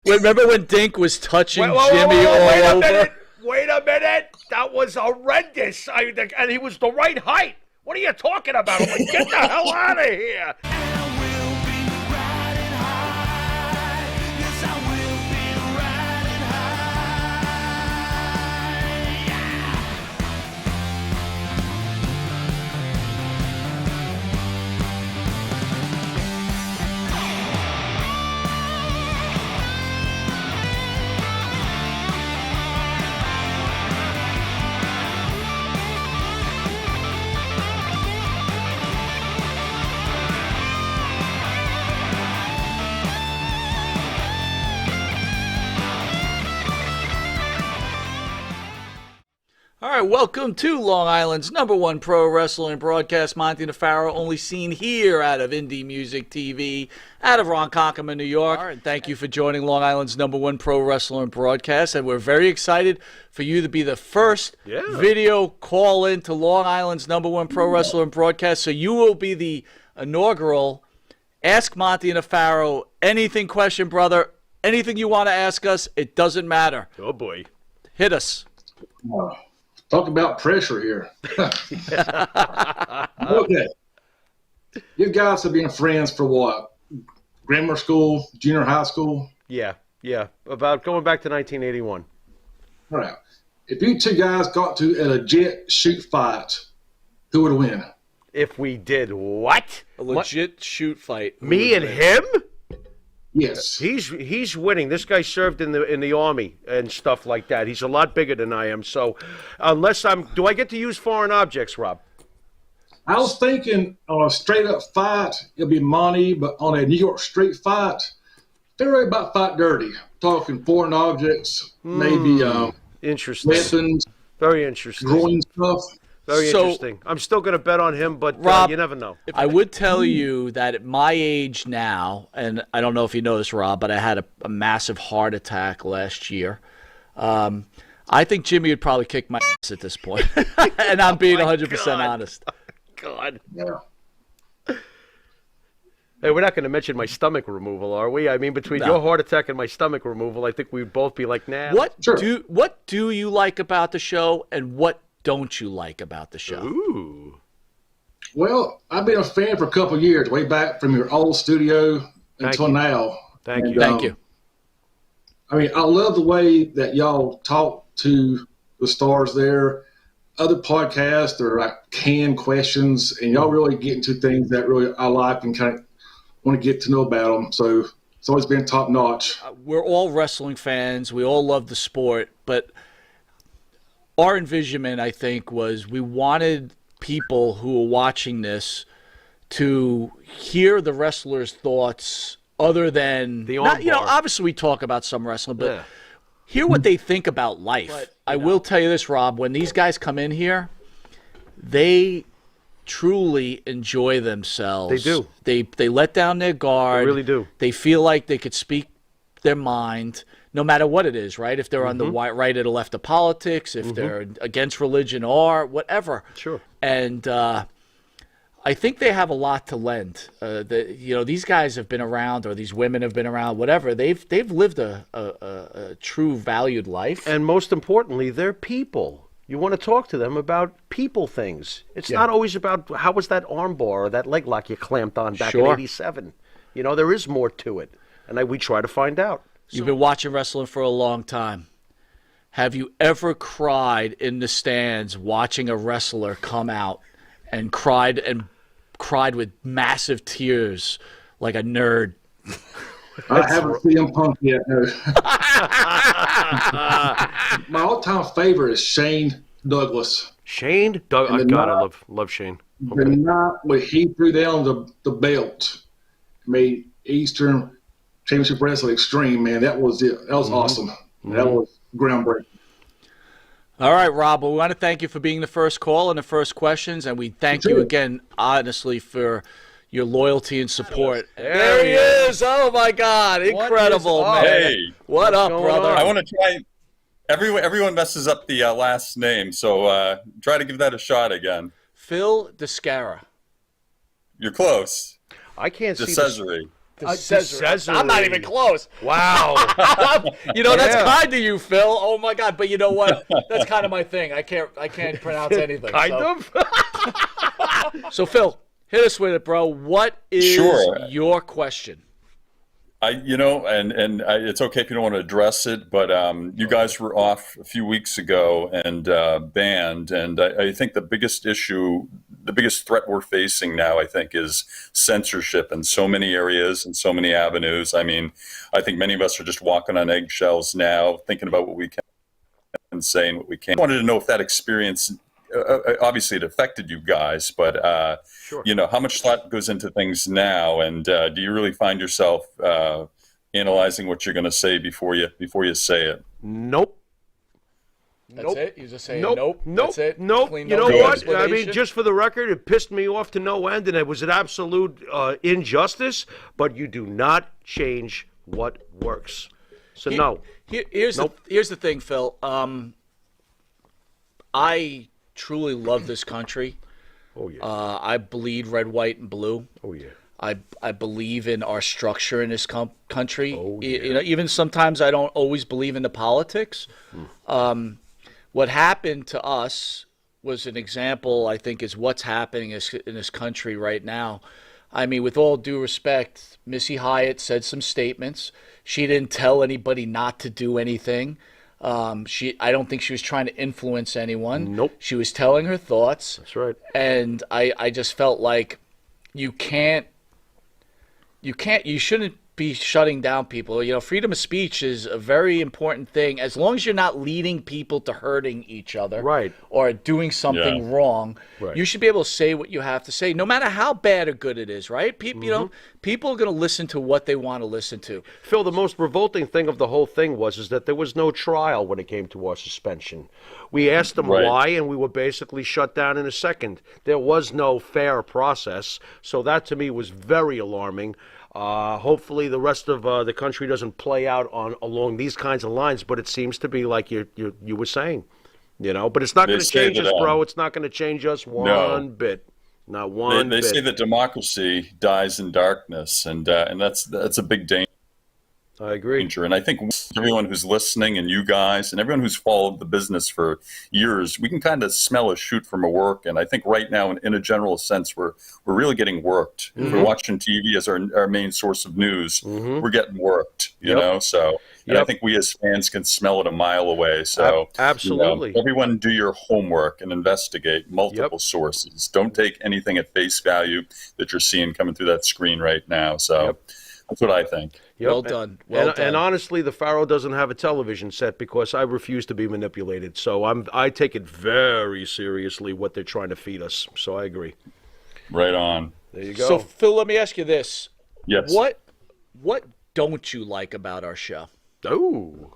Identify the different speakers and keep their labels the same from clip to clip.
Speaker 1: Remember when Dink was touching Jimmy all over?
Speaker 2: Wait a minute. That was horrendous. And he was the right height. What are you talking about? I'm like, get the hell out of here.
Speaker 1: All right, welcome to Long Island's #1 pro wrestling broadcast. Monte and Pharaoh, only seen here out of Indie Music TV, out of Ronkonkoma, New York. All right, thank you for joining Long Island's #1 pro wrestling broadcast, and we're very excited for you to be the first video call-in to Long Island's #1 pro wrestling broadcast. So you will be the inaugural Ask Monte and Pharaoh anything question, brother. Anything you want to ask us, it doesn't matter.
Speaker 2: Oh, boy.
Speaker 1: Hit us.
Speaker 3: Talk about pressure here. Okay. You guys have been friends for what? Grammar school, junior high school?
Speaker 2: Yeah. About going back to 1981.
Speaker 3: All right. If you two guys got to a legit shoot fight, who would win?
Speaker 2: If we did what?
Speaker 1: A legit shoot fight.
Speaker 2: Me and him?
Speaker 3: Yes.
Speaker 2: He's winning. This guy served in the army and stuff like that. He's a lot bigger than I am. So do I get to use foreign objects, Rob?
Speaker 3: I was thinking on a straight up fight, it'll be Monte, but on a New York street fight, they're really about fight dirty. Talking foreign objects, maybe
Speaker 2: interesting.
Speaker 3: weapons,
Speaker 2: very interesting.
Speaker 3: groin stuff.
Speaker 2: Very interesting. I'm still going to bet on him, but
Speaker 1: Rob,
Speaker 2: you never know.
Speaker 1: I would tell you that at my age now, and I don't know if you know this, Rob, but I had a massive heart attack last year. I think Jimmy would probably kick my ass at this point. And I'm being 100% honest.
Speaker 2: God.
Speaker 3: Yeah.
Speaker 2: Hey, we're not going to mention my stomach removal, are we? I mean, between your heart attack and my stomach removal, I think we'd both be like, nah.
Speaker 1: What do you like about the show, and what don't you like about the show?
Speaker 2: Ooh.
Speaker 3: Well, I've been a fan for a couple of years, way back from your old studio until now.
Speaker 2: Thank you.
Speaker 1: Thank you.
Speaker 3: I mean, I love the way that y'all talk to the stars there. Other podcasts are like canned questions, and y'all really get into things that really I like and kind of want to get to know about them. So it's always been top notch.
Speaker 1: We're all wrestling fans. We all love the sport, but our envisionment, I think, was we wanted people who are watching this to hear the wrestlers' thoughts other than
Speaker 2: the
Speaker 1: obviously we talk about some wrestling, but hear what they think about life. But, I will tell you this, Rob, when these guys come in here, they truly enjoy themselves.
Speaker 2: They do.
Speaker 1: They let down their guard.
Speaker 2: They really do.
Speaker 1: They feel like they could speak their mind no matter what it is, right? If they're on the right or the left of politics, if they're against religion or whatever.
Speaker 2: Sure.
Speaker 1: And I think they have a lot to lend. These guys have been around, or these women have been around, whatever. They've lived a true valued life.
Speaker 2: And most importantly, they're people. You want to talk to them about people things. It's not always about how was that arm bar or that leg lock you clamped on back in '87. You know, there is more to it. And we try to find out.
Speaker 1: You've been watching wrestling for a long time. Have you ever cried in the stands watching a wrestler come out and cried with massive tears like a nerd?
Speaker 3: I haven't seen Punk yet. No. My all-time favorite is Shane Douglas.
Speaker 2: Shane? I love Shane.
Speaker 3: Okay. The night when he threw down the belt, made Eastern Championship Wrestling Extreme, man, that was it. That was awesome. That was groundbreaking.
Speaker 1: All right, Rob, well, we want to thank you for being the first call and the first questions, and we thank you again, honestly, for your loyalty and support. There he is. Oh, my God. Incredible, man.
Speaker 4: Hey.
Speaker 1: What up, brother?
Speaker 4: I want to try. Everyone messes up the last name, so try to give that a shot again.
Speaker 1: Phil Descara.
Speaker 4: You're close.
Speaker 2: I can't see
Speaker 4: Cesare.
Speaker 1: Caesarea. I'm not even close.
Speaker 2: Wow.
Speaker 1: That's kind of you, Phil. Oh my God! But you know what? That's kind of my thing. I can't pronounce anything.
Speaker 2: Kind of.
Speaker 1: So Phil, hit us with it, bro. What is your question?
Speaker 4: It's okay if you don't want to address it, but you guys were off a few weeks ago and banned, and I think the biggest issue, the biggest threat we're facing now, I think, is censorship in so many areas and so many avenues. I mean, I think many of us are just walking on eggshells now, thinking about what we can say and what we can't. I wanted to know if that experience, obviously it affected you guys, but
Speaker 2: Sure.
Speaker 4: How much thought goes into things now, and do you really find yourself analyzing what you're going to say before you say it?
Speaker 2: Nope.
Speaker 1: That's it? You just say
Speaker 2: Nope.
Speaker 1: That's it?
Speaker 2: Nope.
Speaker 1: Clean
Speaker 2: You know
Speaker 1: no
Speaker 2: what? I
Speaker 1: explanation?
Speaker 2: mean, just for the record, it pissed me off to no end, and it was an absolute injustice. But you do not change what works. So no.
Speaker 1: Here's the thing, Phil. I truly love this country.
Speaker 2: Oh yeah.
Speaker 1: I bleed red, white, and blue.
Speaker 2: Oh yeah.
Speaker 1: I believe in our structure in this country.
Speaker 2: Oh, yeah.
Speaker 1: Even sometimes I don't always believe in the politics. What happened to us was an example, I think, is what's happening in this country right now. I mean, with all due respect, Missy Hyatt said some statements. She didn't tell anybody not to do anything. I don't think she was trying to influence anyone.
Speaker 2: Nope.
Speaker 1: She was telling her thoughts.
Speaker 2: That's right.
Speaker 1: And I just felt like you shouldn't be shutting down people. Freedom of speech is a very important thing. As long as you're not leading people to hurting each other,
Speaker 2: right,
Speaker 1: or doing something wrong,
Speaker 2: right,
Speaker 1: you should be able to say what you have to say, no matter how bad or good it is, right? People, people are going to listen to what they want to listen to.
Speaker 2: Phil, the most revolting thing of the whole thing was that there was no trial when it came to our suspension. We asked them why, and we were basically shut down in a second. There was no fair process, so that to me was very alarming. Hopefully the rest of the country doesn't play out along these kinds of lines, but it seems to be like you were saying, but it's not going to change us, bro. It's not going to change us one bit. Not one bit.
Speaker 4: They say that democracy dies in darkness, and that's a big danger.
Speaker 2: I agree.
Speaker 4: And I think everyone who's listening, and you guys, and everyone who's followed the business for years, we can kind of smell a shoot from a work. And I think right now, in a general sense, we're really getting worked. If we're watching TV as our main source of news, we're getting worked, you know? So I think we as fans can smell it a mile away. So
Speaker 2: absolutely.
Speaker 4: Everyone do your homework and investigate multiple sources. Don't take anything at face value that you're seeing coming through that screen right now. So that's what I think.
Speaker 1: Well done. Well done.
Speaker 2: And honestly, the Pharaoh doesn't have a television set because I refuse to be manipulated. So I take it very seriously what they're trying to feed us. So I agree.
Speaker 4: Right on.
Speaker 2: There you go.
Speaker 1: So Phil, let me ask you this.
Speaker 4: Yes.
Speaker 1: What don't you like about our show?
Speaker 2: Oh.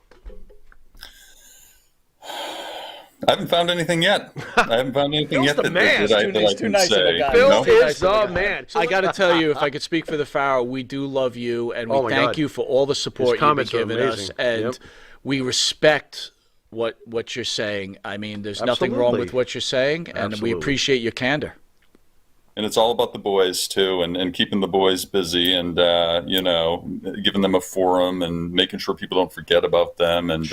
Speaker 4: I haven't found anything yet. I haven't found anything yet that I can say.
Speaker 2: Phil is the man.
Speaker 1: I got to tell you, if I could speak for the Pharaoh, we do love you, and we thank you for all the support you've been giving us, and we respect what you're saying. I mean, there's nothing wrong with what you're saying, and we appreciate your candor.
Speaker 4: And it's all about the boys, too, and keeping the boys busy and, giving them a forum and making sure people don't forget about them. And,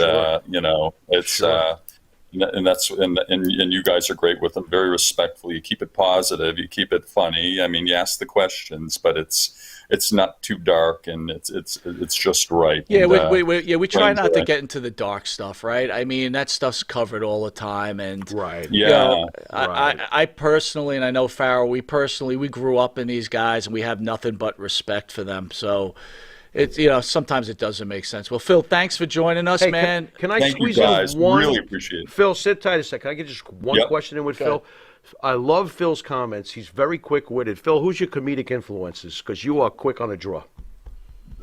Speaker 4: it's... And you guys are great with them, very respectful. You keep it positive, you keep it funny. I mean, you ask the questions, but it's not too dark, and it's just right.
Speaker 1: Yeah,
Speaker 4: and,
Speaker 1: we try not to get into the dark stuff, right? I mean, that stuff's covered all the time, and I personally, and I know Pharaoh, we grew up in these guys, and we have nothing but respect for them. So. It's sometimes it doesn't make sense. Well, Phil, thanks for joining us, man.
Speaker 2: Can I
Speaker 4: Thank
Speaker 2: squeeze
Speaker 4: you guys.
Speaker 2: in one?
Speaker 4: Really appreciate it.
Speaker 2: Phil, sit tight a second. Can I get just one question in with Phil? I love Phil's comments. He's very quick-witted. Phil, who's your comedic influences? Because you are quick on a draw.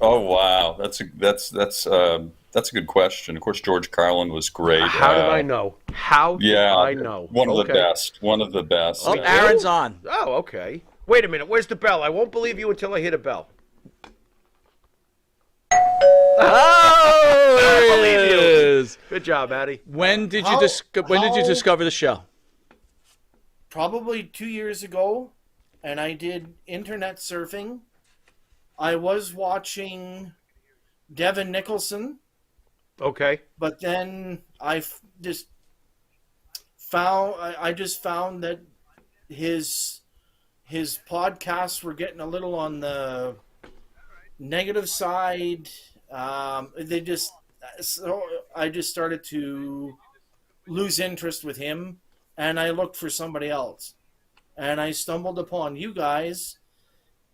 Speaker 4: Oh wow, that's a good question. Of course, George Carlin was great.
Speaker 2: How did I know? How did I know?
Speaker 4: One of the best. One of the best.
Speaker 1: Oh, Aaron's on.
Speaker 2: Oh, okay. Wait a minute. Where's the bell? I won't believe you until I hit a bell.
Speaker 1: Oh,
Speaker 2: I believe you. Good job, Maddie.
Speaker 1: When did you discover the show?
Speaker 5: Probably 2 years ago, and I did internet surfing, I was watching Devin Nicholson,
Speaker 2: Okay.
Speaker 5: but then just I just found that his podcasts were getting a little on the negative side. So I just started to lose interest with him, and I looked for somebody else, and I stumbled upon you guys,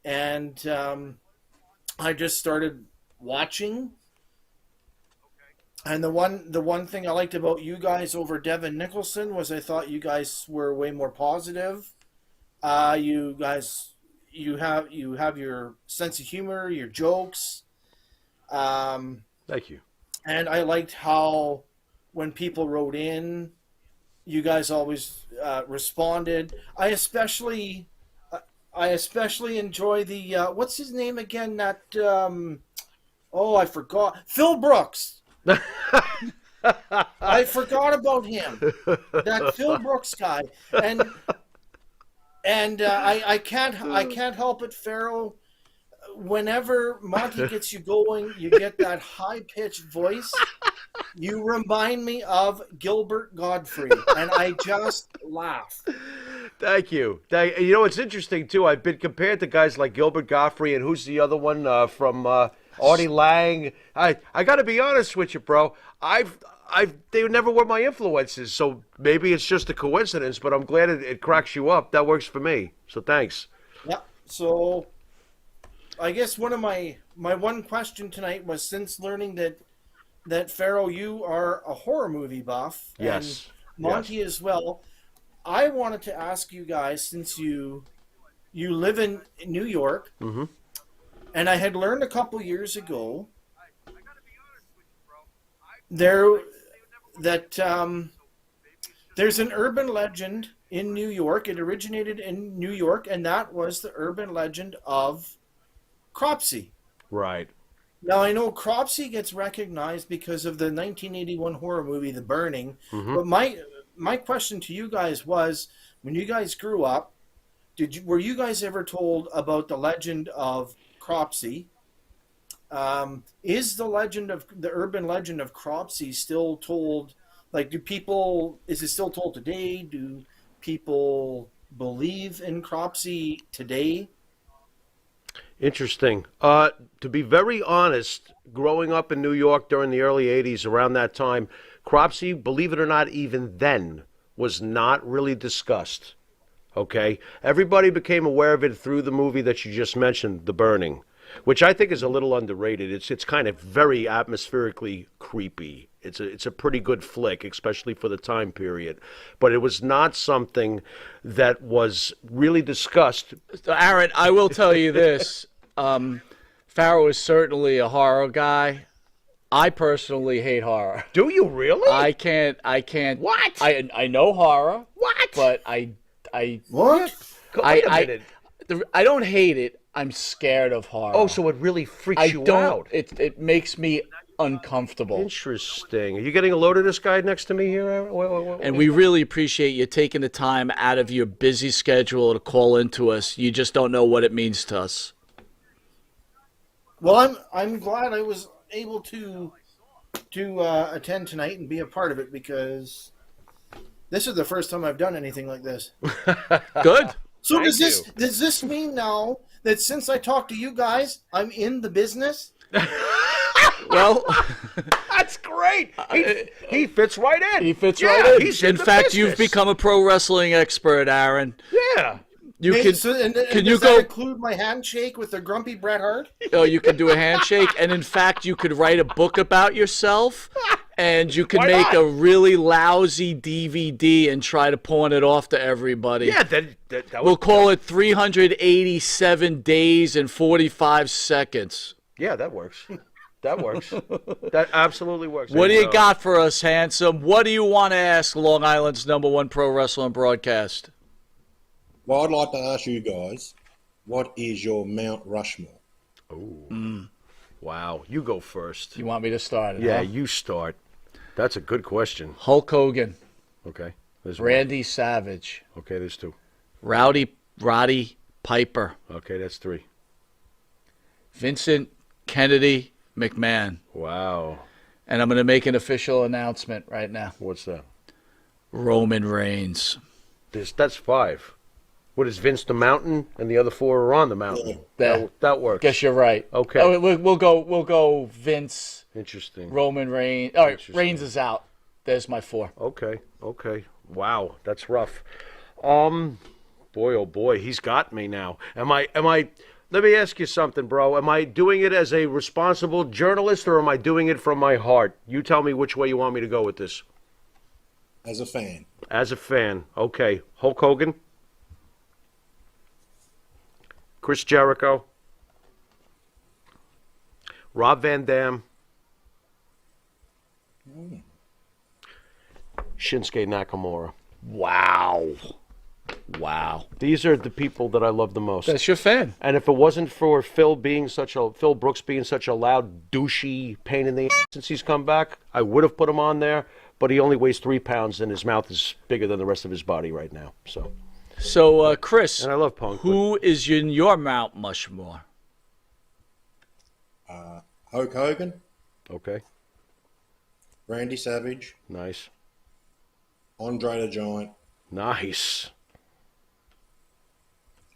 Speaker 5: and I just started watching. And the one thing I liked about you guys over Devin Nicholson was I thought you guys were way more positive. You guys, you have your sense of humor, your jokes.
Speaker 2: Thank you.
Speaker 5: And I liked how when people wrote in, you guys always responded. I especially enjoy the what's his name again? That I forgot. Phil Brooks. I forgot about him. That Phil Brooks guy, and I can't help it, Pharaoh. Whenever Monte gets you going, you get that high-pitched voice. You remind me of Gilbert Godfrey, and I just laugh.
Speaker 2: Thank you. You know, it's interesting, too. I've been compared to guys like Gilbert Godfrey and who's the other one from Artie Lang. I got to be honest with you, bro. They never were my influences, so maybe it's just a coincidence, but I'm glad it cracks you up. That works for me, so thanks.
Speaker 5: Yeah, so I guess one of my one question tonight was, since learning that Pharaoh, you are a horror movie buff,
Speaker 2: Yes.
Speaker 5: and Monte as well. I wanted to ask you guys, since you live in New York,
Speaker 2: Mm-hmm.
Speaker 5: and I had learned a couple years ago there's an urban legend in New York. It originated in New York, and that was the urban legend of Cropsey.
Speaker 2: Right.
Speaker 5: Now, I know Cropsey gets recognized because of the 1981 horror movie, The Burning.
Speaker 2: Mm-hmm.
Speaker 5: But my question to you guys was, when you guys grew up, were you guys ever told about the legend of Cropsey? Is the urban legend of Cropsey still told? Like, is it still told today? Do people believe in Cropsey today?
Speaker 2: Interesting. To be very honest, growing up in New York during the early 80s, around that time, Cropsey, believe it or not, even then, was not really discussed. Okay? Everybody became aware of it through the movie that you just mentioned, The Burning, which I think is a little underrated. It's kind of very atmospherically creepy. It's a pretty good flick, especially for the time period. But it was not something that was really discussed.
Speaker 1: Aaron, I will tell you this. Pharaoh is certainly a horror guy. I personally hate horror.
Speaker 2: Do you really?
Speaker 1: I can't.
Speaker 2: What?
Speaker 1: I know horror.
Speaker 2: What?
Speaker 1: But
Speaker 5: What?
Speaker 2: Wait a minute.
Speaker 1: I don't hate it. I'm scared of horror.
Speaker 2: Oh, so it really freaks
Speaker 1: I
Speaker 2: you
Speaker 1: don't.
Speaker 2: out.
Speaker 1: It makes me uncomfortable.
Speaker 2: Interesting. Are you getting a load of this guy next to me here?
Speaker 1: And we really appreciate you taking the time out of your busy schedule to call into us. You just don't know what it means to us.
Speaker 5: Well, I'm glad I was able to attend tonight and be a part of it, because this is the first time I've done anything like this.
Speaker 1: Good.
Speaker 5: So
Speaker 2: Thank
Speaker 5: does this mean now that since I talked to you guys, I'm in the business?
Speaker 1: Well,
Speaker 2: that's great. He fits right in.
Speaker 1: he fits right in.
Speaker 2: He's
Speaker 1: In
Speaker 2: the
Speaker 1: fact, you've
Speaker 2: business.
Speaker 1: become a pro wrestling expert, Aaron.
Speaker 2: Yeah.
Speaker 1: You
Speaker 5: Hey,
Speaker 1: can.
Speaker 5: can
Speaker 1: you
Speaker 5: does
Speaker 1: go-
Speaker 5: that include my handshake with the grumpy Bret Hart?
Speaker 1: Oh, you can do a handshake, and in fact, you could write a book about yourself, and you could
Speaker 2: Why
Speaker 1: make
Speaker 2: not?
Speaker 1: a really lousy DVD and try to pawn it off to everybody.
Speaker 2: Yeah, that
Speaker 1: We'll call it 387 days and 45 seconds.
Speaker 2: Yeah, that works. That works. That absolutely works.
Speaker 1: What do
Speaker 2: And,
Speaker 1: you got for us, handsome? What do you want to ask Long Island's #1 pro wrestling broadcast?
Speaker 6: Well, I'd like to ask you guys, what is your Mount Rushmore?
Speaker 2: Wow, you go first.
Speaker 1: You want me to start it?
Speaker 2: Yeah,
Speaker 1: huh?
Speaker 2: you start. That's a good question.
Speaker 1: Hulk Hogan,
Speaker 2: Okay. There's one.
Speaker 1: Randy Savage,
Speaker 2: Okay, there's two.
Speaker 1: Roddy Piper,
Speaker 2: Okay, that's three.
Speaker 1: Vincent Kennedy McMahon.
Speaker 2: Wow.
Speaker 1: And I'm going to make an official announcement right now.
Speaker 2: What's that?
Speaker 1: Roman Reigns.
Speaker 2: That's 5. What is Vince the Mountain, and the other 4 are on the mountain? That works.
Speaker 1: Guess you're right.
Speaker 2: Okay.
Speaker 1: Oh, we'll go Vince.
Speaker 2: Interesting.
Speaker 1: Roman Reigns. All right, Reigns is out. There's my 4.
Speaker 2: Okay. Wow, that's rough. Boy, oh boy, he's got me now. Am I? Let me ask you something, bro. Am I doing it as a responsible journalist, or am I doing it from my heart? You tell me which way you want me to go with this.
Speaker 6: As a fan.
Speaker 2: As a fan. Okay. Hulk Hogan. Chris Jericho. Rob Van Dam. Shinsuke Nakamura.
Speaker 1: Wow.
Speaker 2: These are the people that I love the most.
Speaker 1: That's your fan.
Speaker 2: And if it wasn't for Phil Brooks being such a loud, douchey pain in the ass since he's come back, I would have put him on there. But he only weighs 3 pounds, and his mouth is bigger than the rest of his body right now.
Speaker 1: So, Chris,
Speaker 2: and I love Punk.
Speaker 1: Who is in your Mount Mushmore?
Speaker 6: Hulk Hogan.
Speaker 2: Okay.
Speaker 6: Randy Savage.
Speaker 2: Nice.
Speaker 6: Andre the Giant.
Speaker 2: Nice.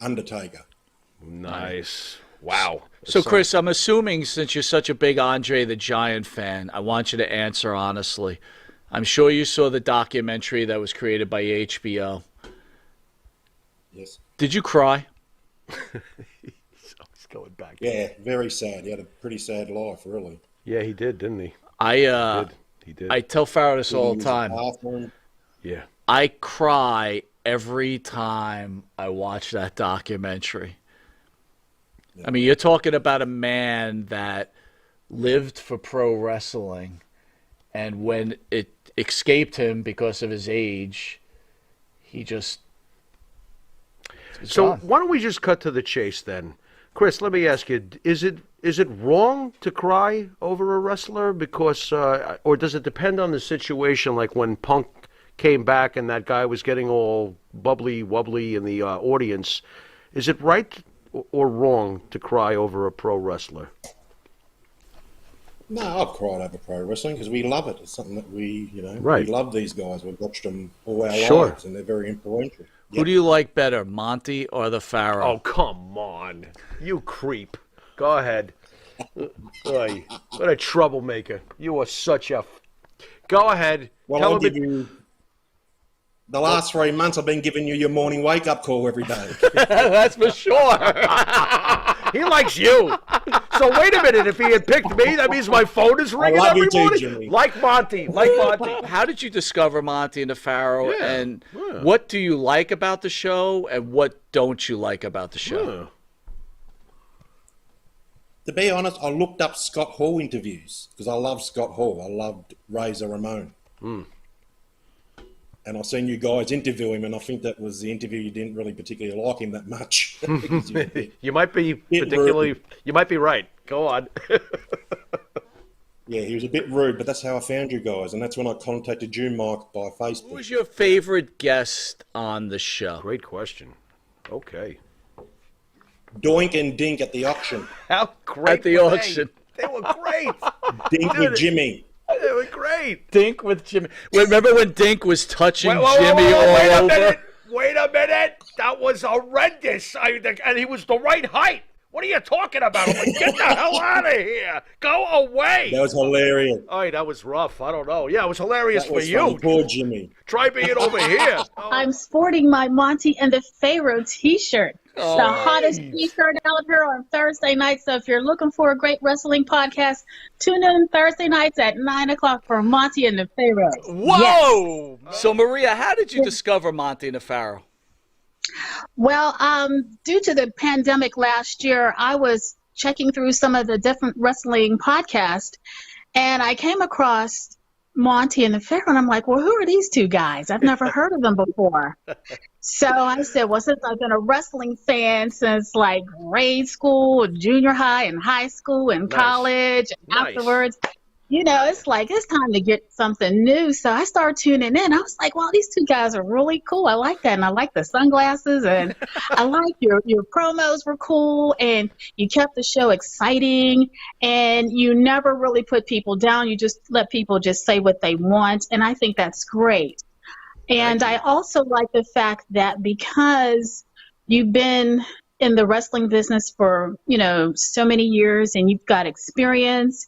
Speaker 6: Undertaker.
Speaker 2: Nice. Wow.
Speaker 1: So, Chris, I'm assuming since you're such a big Andre the Giant fan, I want you to answer honestly. I'm sure you saw the documentary that was created by HBO.
Speaker 6: Yes.
Speaker 1: Did you cry?
Speaker 2: He's going back.
Speaker 6: Yeah, very sad. He had a pretty sad life, really.
Speaker 2: Yeah, he did, didn't he?
Speaker 1: He did. I tell Pharaoh this all the time.
Speaker 2: Yeah.
Speaker 1: I cry every time I watch that documentary. I mean, you're talking about a man that lived for pro wrestling, and when it escaped him because of his age, he just...
Speaker 2: So why don't we just cut to the chase then? Chris, let me ask you, is it wrong to cry over a wrestler? Because, or does it depend on the situation, like when Punk came back and that guy was getting all bubbly-wubbly in the audience? Is it right or wrong to cry over a pro wrestler?
Speaker 6: No, I've cried over pro wrestling because we love it. It's something that we
Speaker 2: Right.
Speaker 6: we love these guys. We've watched them all our
Speaker 2: Sure.
Speaker 6: lives, and they're very influential.
Speaker 1: Who do you like better, Monte or the Pharaoh?
Speaker 2: Oh, come on. You creep. Go ahead. Oy, what a troublemaker. You are such a... Go ahead.
Speaker 6: Well,
Speaker 2: Tell
Speaker 6: I'll
Speaker 2: him
Speaker 6: give you... The last 3 months, I've been giving you your morning wake-up call every day.
Speaker 1: That's for sure.
Speaker 2: He likes you. So wait a minute. If he had picked me, that means my phone is ringing
Speaker 6: love
Speaker 2: every
Speaker 6: you too,
Speaker 2: morning.
Speaker 6: Jimmy.
Speaker 2: Like Monte.
Speaker 1: How did you discover Monte and the Pharaoh?
Speaker 2: Yeah,
Speaker 1: And
Speaker 2: yeah.
Speaker 1: what do you like about the show, and what don't you like about the show?
Speaker 2: Yeah.
Speaker 6: To be honest, I looked up Scott Hall interviews because I love Scott Hall. I loved Razor Ramon. And I seen you guys interview him, and I think that was the interview you didn't really particularly like him that much.
Speaker 2: You might be particularly... You might be right. Go on.
Speaker 6: Yeah, he was a bit rude, but that's how I found you guys, and that's when I contacted you, Mike, by
Speaker 1: Who
Speaker 6: Facebook.
Speaker 1: was your favorite guest on the show?
Speaker 2: Great question. Okay.
Speaker 6: Doink and Dink at the auction.
Speaker 2: How great
Speaker 1: At the
Speaker 2: were they?
Speaker 1: auction.
Speaker 2: They were great.
Speaker 6: Dink with Jimmy.
Speaker 2: They were great.
Speaker 1: Dink with Jimmy. Remember when Dink was touching
Speaker 2: Whoa,
Speaker 1: Jimmy all
Speaker 2: wait a
Speaker 1: over?
Speaker 2: minute. Wait a minute. That was horrendous. And he was the right height. What are you talking about? I'm like, get the hell out of here. Go away.
Speaker 6: That was hilarious.
Speaker 2: All right, that was rough. I don't know. Yeah, it was hilarious
Speaker 6: That
Speaker 2: for
Speaker 6: was
Speaker 2: you.
Speaker 6: funny. Poor Jimmy.
Speaker 2: Try being over here.
Speaker 7: I'm sporting my Monte and the Pharaoh t-shirt. The hottest t-shirt out here on Thursday night. So if you're looking for a great wrestling podcast, tune in Thursday nights at 9 o'clock for Monte and the Pharaoh.
Speaker 1: Whoa! Yes. So, Maria, how did you discover Monte and the Pharaoh?
Speaker 7: Well, due to the pandemic last year, I was checking through some of the different wrestling podcasts, and I came across Monte and the Pharaoh, and I'm like, well, who are these two guys? I've never heard of them before. So I said, well, since I've been a wrestling fan since like grade school, junior high, and high school, and college, and afterwards, It's like it's time to get something new. So I started tuning in. I was like, wow, these two guys are really cool. I like that. And I like the sunglasses, and I like your promos were cool, and you kept the show exciting, and you never really put people down. You just let people just say what they want. And I think that's great. And I also like the fact that because you've been in the wrestling business for, so many years, and you've got experience,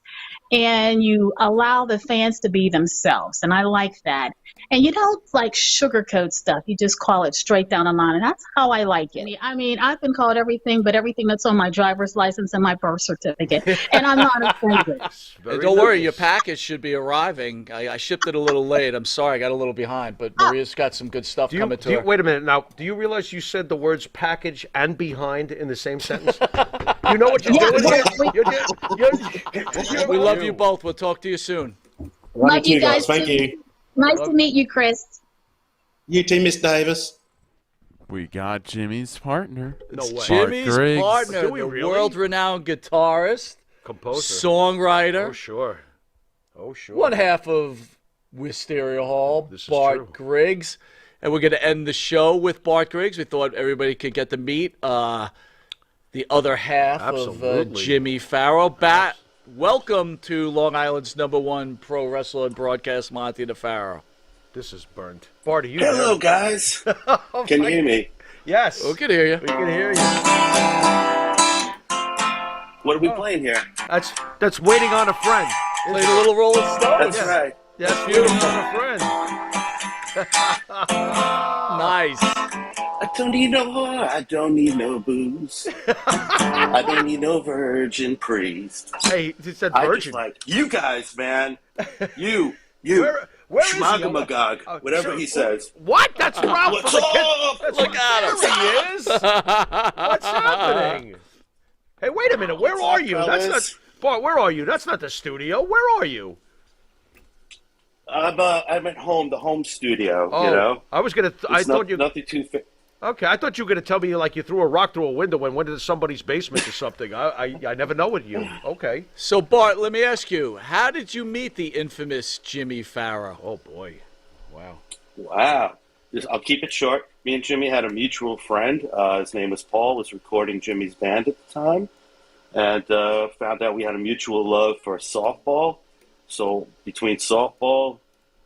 Speaker 7: and you allow the fans to be themselves. And I like that. And you don't like sugarcoat stuff. You just call it straight down the line. And that's how I like it. I mean, I've been called everything, but everything that's on my driver's license and my birth certificate. And I'm not offended.
Speaker 1: Hey, don't worry, your package should be arriving. I shipped it a little late. I'm sorry, I got a little behind, but Maria's got some good stuff coming to her.
Speaker 2: Wait a minute. Now, do you realize you said the words package and behind in the same sentence? You know what you're doing?
Speaker 1: We love you both. We'll talk to you soon.
Speaker 7: Love you guys.
Speaker 6: Thank you.
Speaker 7: Nice to meet you, Chris.
Speaker 6: You too, Miss Davis.
Speaker 8: We got Jimmy's partner.
Speaker 2: No way.
Speaker 1: Jimmy's
Speaker 8: Griggs.
Speaker 1: partner,
Speaker 2: Do we
Speaker 1: the
Speaker 2: really?
Speaker 1: world-renowned guitarist,
Speaker 2: Composer.
Speaker 1: songwriter,
Speaker 2: Oh, sure.
Speaker 1: one half of Wisteria Hall,
Speaker 2: This is
Speaker 1: Bart
Speaker 2: true.
Speaker 1: Griggs. And we're going to end the show with Bart Griggs. We thought everybody could get to meet the other half of
Speaker 2: Absolutely.
Speaker 1: Jimmy Pharaoh. Welcome to Long Island's #1 pro wrestler and broadcast, Monte the Pharaoh.
Speaker 2: This is burnt. Bart, are you
Speaker 9: Hello, guys. Can you hear me?
Speaker 2: Yes.
Speaker 1: We can hear you.
Speaker 2: We can hear you.
Speaker 9: What are we playing here?
Speaker 2: That's Waiting on a Friend.
Speaker 1: Played a little Rolling Stones.
Speaker 9: That's right.
Speaker 2: Yes,
Speaker 1: beautiful.
Speaker 2: Waiting on a Friend.
Speaker 1: Nice.
Speaker 9: I don't need no whore. I don't need no booze. I don't need no virgin priest.
Speaker 2: Hey, he said
Speaker 9: I
Speaker 2: virgin.
Speaker 9: just like you guys, man. You.
Speaker 2: Where is he?
Speaker 9: Schmagamagog, whatever he says.
Speaker 2: What? That's Ralph
Speaker 9: What's
Speaker 2: from the Kid.
Speaker 9: up?
Speaker 2: That's
Speaker 1: Look at him.
Speaker 2: There he is. What's happening? Hey, wait a minute. Where
Speaker 9: What's
Speaker 2: are
Speaker 9: up,
Speaker 2: you?
Speaker 9: fellas?
Speaker 2: That's not. Bart, where are you? That's not the studio. Where are you?
Speaker 9: I'm at home, the home studio.
Speaker 2: Oh,
Speaker 9: you know,
Speaker 2: I was gonna. I thought you.
Speaker 9: nothing too.
Speaker 2: Okay, I thought you were gonna tell me like you threw a rock through a window and went into somebody's basement or something. I never know with you. Okay.
Speaker 1: So, Bart, let me ask you, how did you meet the infamous Jimmy Pharaoh?
Speaker 2: Oh boy. Wow.
Speaker 9: Wow. I'll keep it short. Me and Jimmy had a mutual friend. His name was Paul. Was recording Jimmy's band at the time, and found out we had a mutual love for softball. So between softball,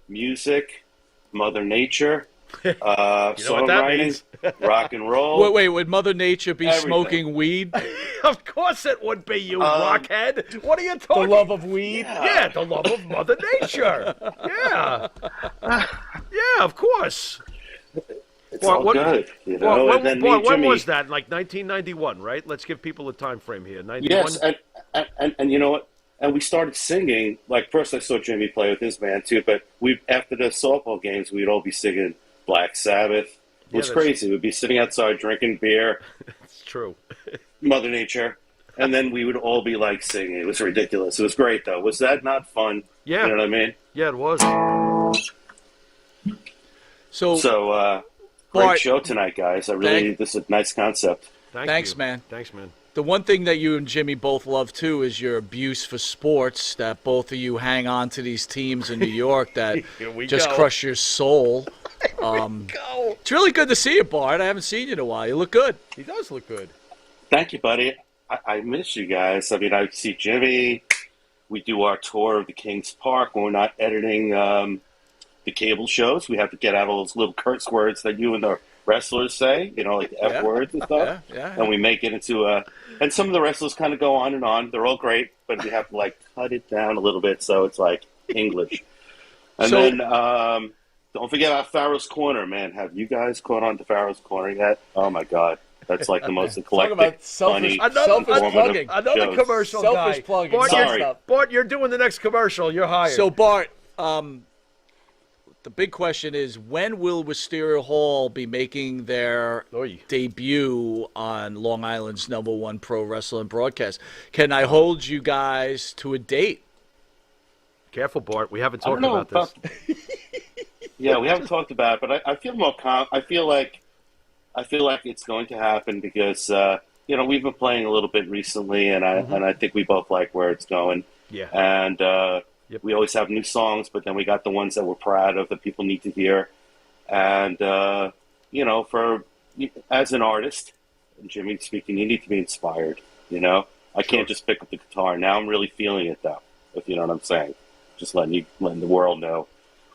Speaker 9: music, Mother Nature,
Speaker 2: what that
Speaker 9: songwriting, rock and roll.
Speaker 1: Wait, would Mother Nature be
Speaker 9: Everything.
Speaker 1: smoking weed?
Speaker 2: Of course it would be, you rockhead. What are you
Speaker 1: The
Speaker 2: talking?
Speaker 1: love of weed?
Speaker 2: Yeah, the love of Mother Nature. Yeah. Yeah, of course.
Speaker 9: It's all good, you know.
Speaker 2: Bart,
Speaker 9: and then me and
Speaker 2: when
Speaker 9: Jimmy,
Speaker 2: was that? Like 1991, right? Let's give people a time frame here. 91.
Speaker 9: yes, and you know what? And we started singing. Like first, I saw Jimmy play with his band too. But after the softball games, we'd all be singing Black Sabbath. It was crazy. We'd be sitting outside drinking beer.
Speaker 2: It's true.
Speaker 9: Mother Nature. And then we would all be like singing. It was ridiculous. It was great though. Was that not fun?
Speaker 2: Yeah.
Speaker 9: You know what I mean?
Speaker 2: Yeah, it was.
Speaker 1: So,
Speaker 9: Great
Speaker 1: Bart,
Speaker 9: show tonight, guys. This is a nice concept.
Speaker 1: Thanks, man.
Speaker 2: Thanks, man.
Speaker 1: The one thing that you and Jimmy both love, too, is your abuse for sports, that both of you hang on to these teams in New York that just crush your soul. It's really good to see you, Bart. I haven't seen you in a while. You look good.
Speaker 2: He does look good.
Speaker 9: Thank you, buddy. I miss you guys. I mean, I see Jimmy. We do our tour of the King's Park when we're not editing the cable shows. We have to get out all those little curse words that you and the wrestlers say, you know, like the F words and stuff.
Speaker 1: Yeah.
Speaker 9: And we make it into and some of the wrestlers kind of go on and on. They're all great, but we have to like cut it down a little bit so it's like English. And then don't forget about Pharaoh's Corner, man. Have you guys caught on to Pharaoh's Corner yet? Oh my God. That's like the most eclectic, funny,
Speaker 1: plugging.
Speaker 2: Another
Speaker 9: shows.
Speaker 2: commercial
Speaker 1: Selfish
Speaker 2: guy.
Speaker 1: plugging.
Speaker 2: Bart,
Speaker 9: Sorry.
Speaker 2: Bart, you're doing the next commercial. You're hired.
Speaker 1: So, Bart, the big question is, when will Wisteria Hall be making their debut on Long Island's #1 pro wrestling broadcast? Can I hold you guys to a date?
Speaker 2: Careful, Bart. We haven't talked about this.
Speaker 9: Yeah, we haven't talked about it, but I feel more I feel like it's going to happen because you know, we've been playing a little bit recently, and I think we both like where it's going.
Speaker 2: Yeah.
Speaker 9: And We always have new songs, but then we got the ones that we're proud of that people need to hear. And, as an artist, Jimmy speaking, you need to be inspired, I can't just pick up the guitar. Now I'm really feeling it, though, if you know what I'm saying. Just letting the world know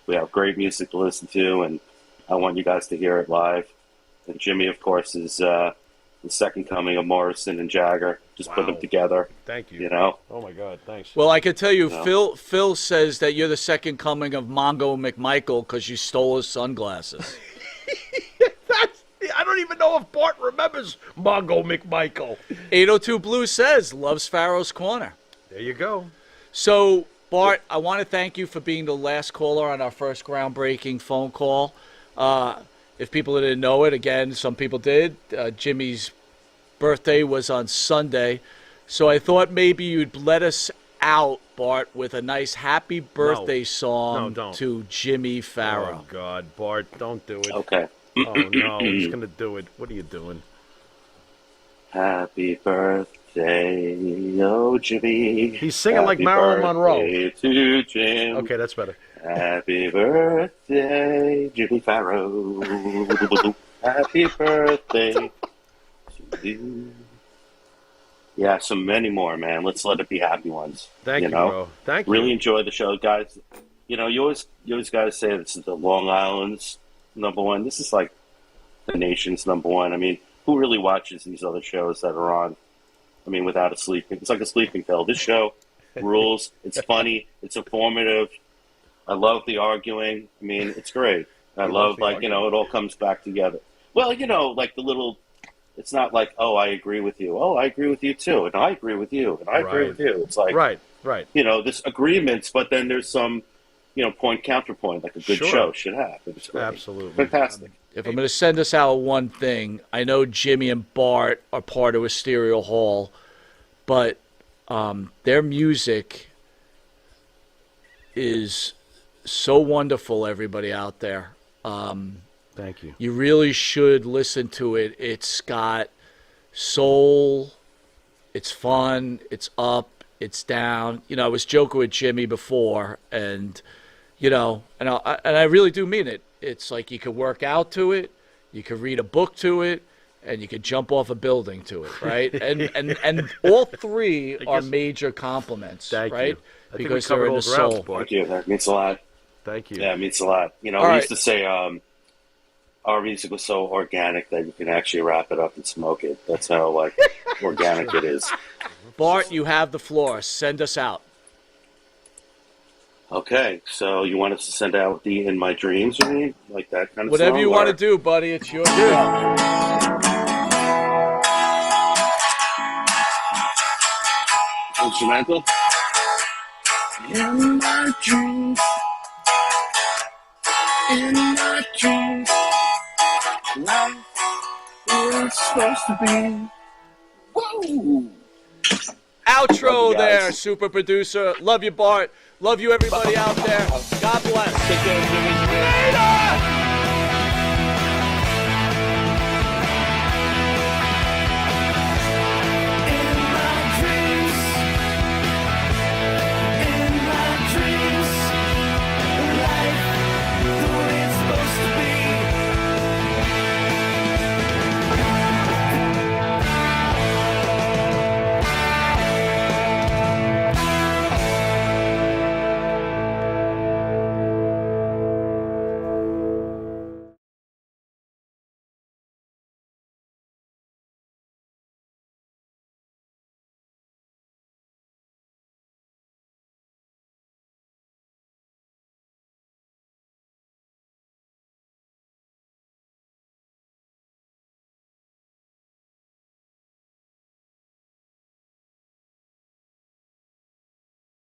Speaker 9: we have great music to listen to, and I want you guys to hear it live. And Jimmy, of course, is the second coming of Morrison and Jagger. Just put them together.
Speaker 2: Thank you. Oh my God, thanks.
Speaker 1: Well, I could tell you, Phil says that you're the second coming of Mongo McMichael because you stole his sunglasses.
Speaker 2: I don't even know if Bart remembers Mongo McMichael.
Speaker 1: 802 Blue says loves Pharaoh's Corner.
Speaker 2: There you go.
Speaker 1: So, Bart, I want to thank you for being the last caller on our first groundbreaking phone call. If people didn't know it, again, some people did. Jimmy's birthday was on Sunday. So I thought maybe you'd let us out, Bart, with a nice happy birthday song to Jimmy Pharaoh.
Speaker 2: Oh, God, Bart, don't do it.
Speaker 9: Okay.
Speaker 2: Oh, no, he's going to do it. What are you doing?
Speaker 9: Happy birthday, oh Jimmy.
Speaker 2: He's singing like Marilyn Monroe.
Speaker 9: To Jim.
Speaker 2: Okay, that's better.
Speaker 9: Happy birthday, Jimmy Pharaoh. Happy birthday to you. Yeah, so many more, man. Let's let it be happy ones.
Speaker 2: Thank you, bro. Thank you.
Speaker 9: Really enjoy the show, guys. You always got to say this is the Long Island's #1. This is like the nation's #1. I mean, who really watches these other shows that are on? I mean, without a sleeping, it's like a sleeping pill. This show rules. It's funny. It's informative. I love the arguing. I mean, it's great. I love it all comes back together. Well, like the little. It's not like, oh, I agree with you. Oh, I agree with you too, and I agree with you, and I agree with you. It's like
Speaker 2: right.
Speaker 9: This agreements, but then there's some, point counterpoint like a good show should have. It's great.
Speaker 2: Absolutely
Speaker 9: Fantastic.
Speaker 1: If I'm going to send us out one thing, I know Jimmy and Bart are part of Wisteria Hall, but their music is so wonderful, everybody out there.
Speaker 2: Thank you.
Speaker 1: You really should listen to it. It's got soul, it's fun, it's up, it's down. I was joking with Jimmy before, and I really do mean it. It's like you could work out to it, you could read a book to it, and you could jump off a building to it, right? and all three are major compliments,
Speaker 2: Thank
Speaker 1: right?
Speaker 2: you.
Speaker 1: Because they're in the soul.
Speaker 9: Thank you. That means a lot.
Speaker 2: Thank you.
Speaker 9: Yeah, it means a lot. We used to say our music was so organic that you can actually wrap it up and smoke it. That's how organic it is.
Speaker 1: Bart, you have the floor. Send us out.
Speaker 9: Okay, so you want us to send out the In My Dreams, like that kind of
Speaker 1: Whatever
Speaker 9: song?
Speaker 1: you want to do, buddy. It's your show.
Speaker 9: Instrumental? In my dreams, life is supposed to be. Whoa!
Speaker 1: Outro there, super producer. Love you, Bart. Love you, everybody out there. God bless.
Speaker 9: Take care, Jimmy.
Speaker 1: Later!